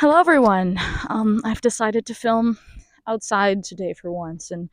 Hello everyone. I've decided to film outside today for once in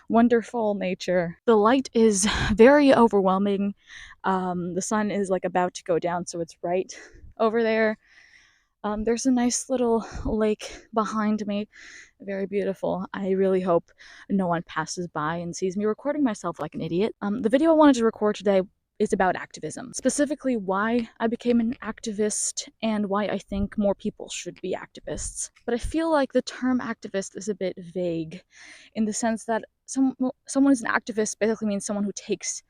wonderful nature. The light is very overwhelming. The sun is like about to go down, so it's right over there. There's a nice little lake behind me, very beautiful. I really hope no one passes by and sees me recording myself like an idiot. The video I wanted to record today is about activism, specifically why I became an activist and why I think more people should be activists. But I feel like the term activist is a bit vague in the sense that someone who's an activist basically means someone who takes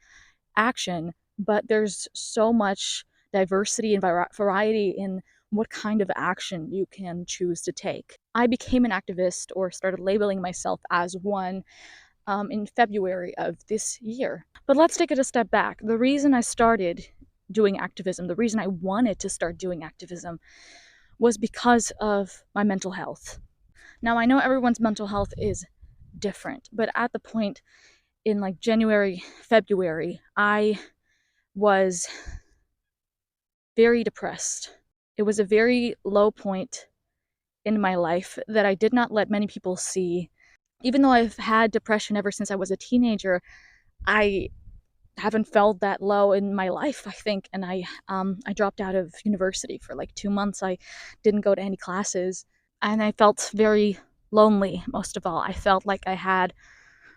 action, but there's so much diversity and variety in what kind of action you can choose to take. I became an activist or started labeling myself as one in February of this year. But let's take it a step back. The reason I started doing activism, the reason I wanted to start doing activism, was because of my mental health. Now, I know everyone's mental health is different, but at the point in like January, February, I was very depressed. It was a very low point in my life that I did not let many people see. Even though I've had depression ever since I was a teenager, I haven't felt that low in my life, I think. And I dropped out of university for like 2 months. I didn't go to any classes, and I felt very lonely. Most of all, I felt like I had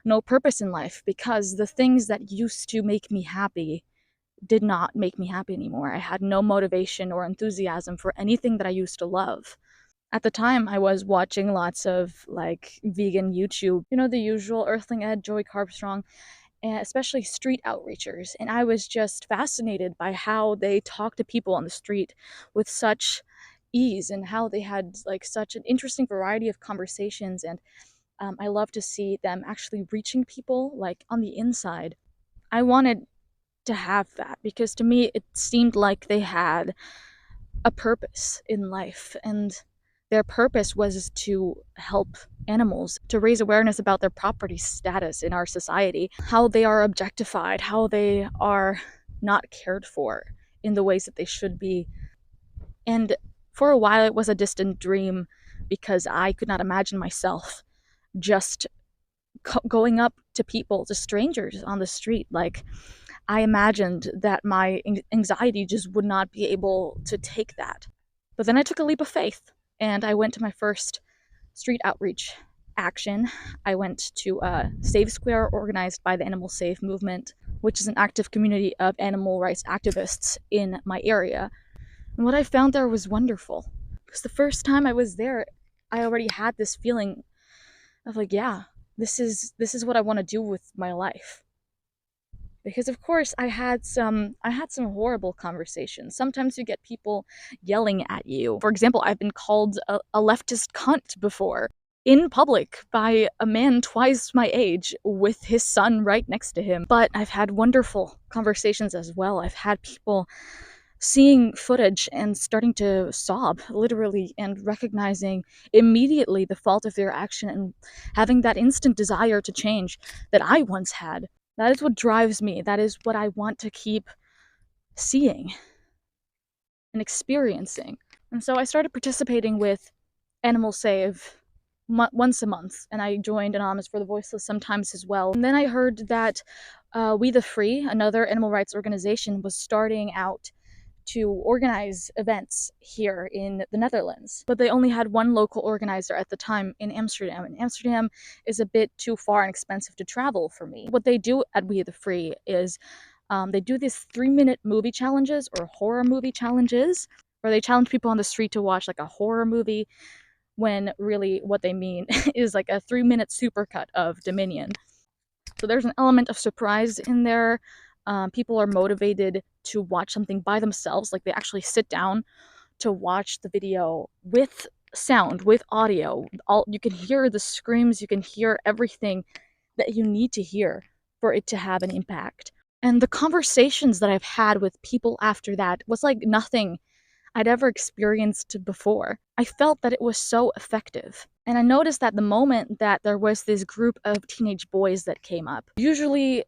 no purpose in life because the things that used to make me happy did not make me happy anymore. I had no motivation or enthusiasm for anything that I used to love. At the time, I was watching lots of like vegan YouTube, the usual Earthling Ed, Joey Carbstrong, and especially street outreachers. And I was just fascinated by how they talk to people on the street with such ease and how they had like such an interesting variety of conversations. And I love to see them actually reaching people like on the inside. I wanted to have that because to me it seemed like they had a purpose in life, and their purpose was to help animals, to raise awareness about their property status in our society, how they are objectified, how they are not cared for in the ways that they should be. And for a while it was a distant dream because I could not imagine myself just going up to people, to strangers on the street. Like, I imagined that my anxiety just would not be able to take that. But then I took a leap of faith and I went to my first street outreach action. I went to a Save Square organized by the Animal Save movement, which is an active community of animal rights activists in my area. And what I found there was wonderful. Because the first time I was there, I already had this feeling of like, yeah, this is what I want to do with my life. Because of course I had some horrible conversations. Sometimes you get people yelling at you. For example, I've been called a leftist cunt before in public by a man twice my age with his son right next to him. But I've had wonderful conversations as well. I've had people seeing footage and starting to sob, literally, and recognizing immediately the fault of their action and having that instant desire to change that I once had. That is what drives me. That is what I want to keep seeing and experiencing. And so I started participating with Animal Save once a month, and I joined Anonymous for the Voiceless sometimes as well. And then I heard that We the Free, another animal rights organization, was starting out to organize events here in the Netherlands. But they only had one local organizer at the time in Amsterdam, and Amsterdam is a bit too far and expensive to travel for me. What they do at We the Free is they do these 3-minute movie challenges or horror movie challenges, where they challenge people on the street to watch like a horror movie, when really what they mean is like a 3-minute supercut of Dominion. So there's an element of surprise in there. People are motivated to watch something by themselves, like they actually sit down to watch the video with sound, with audio. You can hear the screams, you can hear everything that you need to hear for it to have an impact. And the conversations that I've had with people after that was like nothing I'd ever experienced before. I felt that it was so effective. And I noticed that the moment that there was this group of teenage boys that came up, usually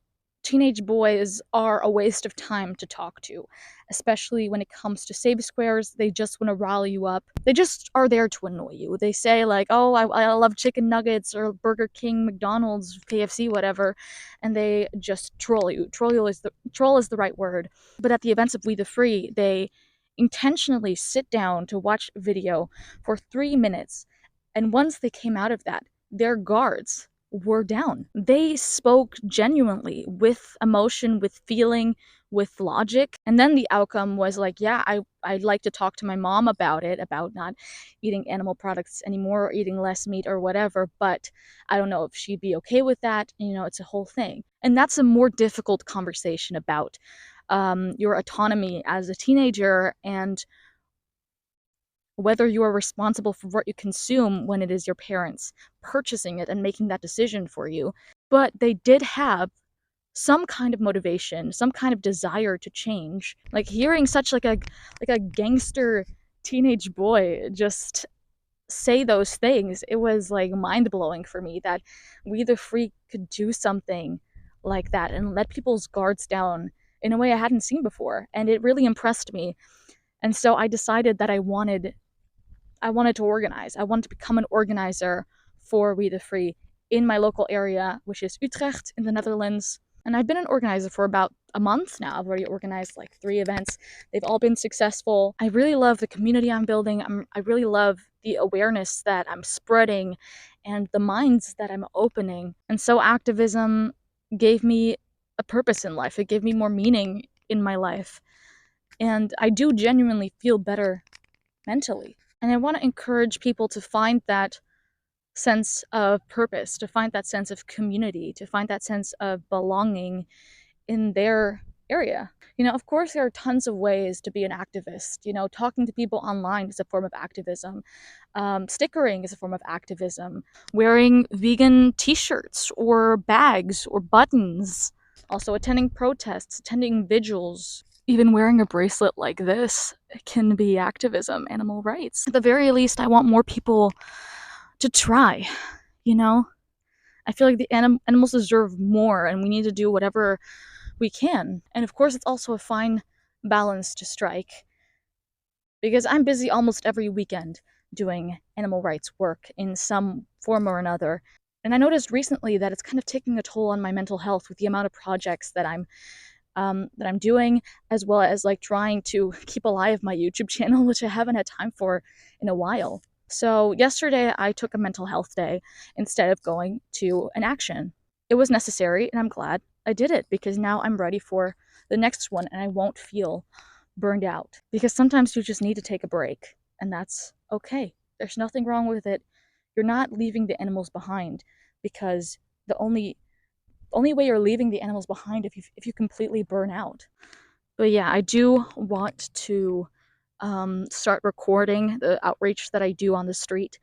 teenage boys are a waste of time to talk to, especially when it comes to save squares. They just want to rile you up. They just are there to annoy you. They say like, oh, I love chicken nuggets or Burger King, McDonald's, KFC, whatever, and they just troll you. Troll is the right word. But at the events of We the Free, they intentionally sit down to watch a video for 3 minutes, and once they came out of that, their guards were down. They spoke genuinely with emotion, with feeling, with logic. And then the outcome was like, yeah, I'd like to talk to my mom about it, about not eating animal products anymore or eating less meat or whatever, but I don't know if she'd be okay with that. You know, it's a whole thing. And that's a more difficult conversation about your autonomy as a teenager and whether you are responsible for what you consume when it is your parents purchasing it and making that decision for you. But they did have some kind of motivation, some kind of desire to change. Like hearing such like a gangster teenage boy just say those things, it was like mind-blowing for me that We the Free could do something like that and let people's guards down in a way I hadn't seen before. And it really impressed me. And so I decided that I wanted to organize. I wanted to become an organizer for We the Free in my local area, which is Utrecht in the Netherlands. And I've been an organizer for about a month now. I've already organized like 3 events. They've all been successful. I really love the community I'm building. I really love the awareness that I'm spreading and the minds that I'm opening. And so activism gave me a purpose in life. It gave me more meaning in my life. And I do genuinely feel better mentally. And I want to encourage people to find that sense of purpose, to find that sense of community, to find that sense of belonging in their area. You know, of course, there are tons of ways to be an activist. You know, talking to people online is a form of activism. Stickering is a form of activism. Wearing vegan t-shirts or bags or buttons. Also attending protests, attending vigils. Even wearing a bracelet like this can be activism, animal rights. At the very least, I want more people to try, you know? I feel like the animals deserve more and we need to do whatever we can. And of course, it's also a fine balance to strike because I'm busy almost every weekend doing animal rights work in some form or another. And I noticed recently that it's kind of taking a toll on my mental health with the amount of projects that I'm doing, as well as like trying to keep alive my YouTube channel, which I haven't had time for in a while. So yesterday I took a mental health day instead of going to an action. It was necessary and I'm glad I did it because now I'm ready for the next one and I won't feel burned out. Because sometimes you just need to take a break and that's okay. There's nothing wrong with it. You're not leaving the animals behind because the only way you're leaving the animals behind if you completely burn out. But yeah, I do want to start recording the outreach that I do on the street.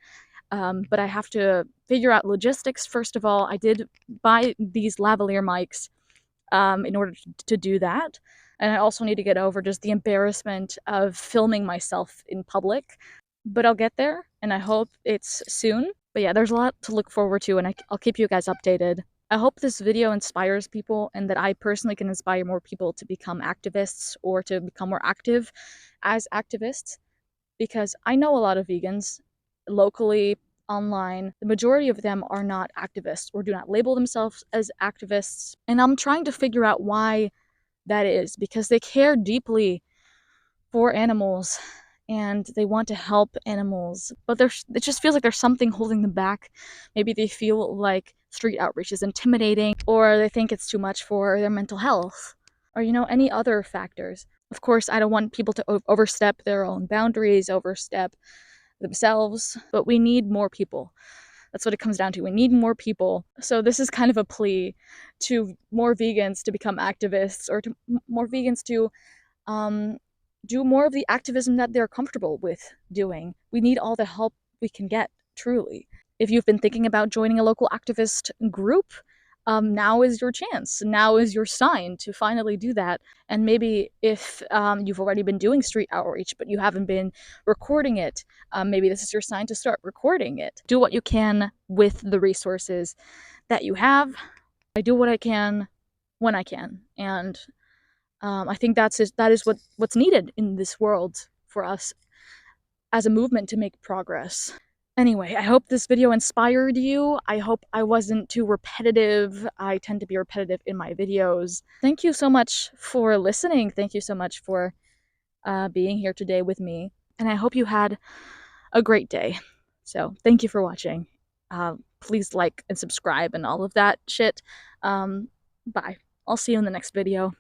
But I have to figure out logistics first of all. I did buy these lavalier mics in order to do that. And I also need to get over just the embarrassment of filming myself in public. But I'll get there, and I hope it's soon. But yeah, there's a lot to look forward to, and I'll keep you guys updated. I hope this video inspires people and that I personally can inspire more people to become activists or to become more active as activists, because I know a lot of vegans locally, online. The majority of them are not activists or do not label themselves as activists, and I'm trying to figure out why that is, because they care deeply for animals and they want to help animals, but it just feels like there's something holding them back. Maybe they feel like street outreach is intimidating, or they think it's too much for their mental health, or, you know, any other factors. Of course, I don't want people to overstep their own boundaries, overstep themselves, but we need more people. That's what it comes down to. We need more people. So this is kind of a plea to more vegans to become activists, or to more vegans to do more of the activism that they're comfortable with doing. We need all the help we can get, truly. If you've been thinking about joining a local activist group, now is your chance. Now is your sign to finally do that. And maybe if you've already been doing street outreach, but you haven't been recording it, maybe this is your sign to start recording it. Do what you can with the resources that you have. I do what I can when I can. And I think that is what's needed in this world for us as a movement to make progress. Anyway, I hope this video inspired you. I hope I wasn't too repetitive. I tend to be repetitive in my videos. Thank you so much for listening. Thank you so much for being here today with me. And I hope you had a great day. So thank you for watching. Please like and subscribe and all of that shit. Bye. I'll see you in the next video.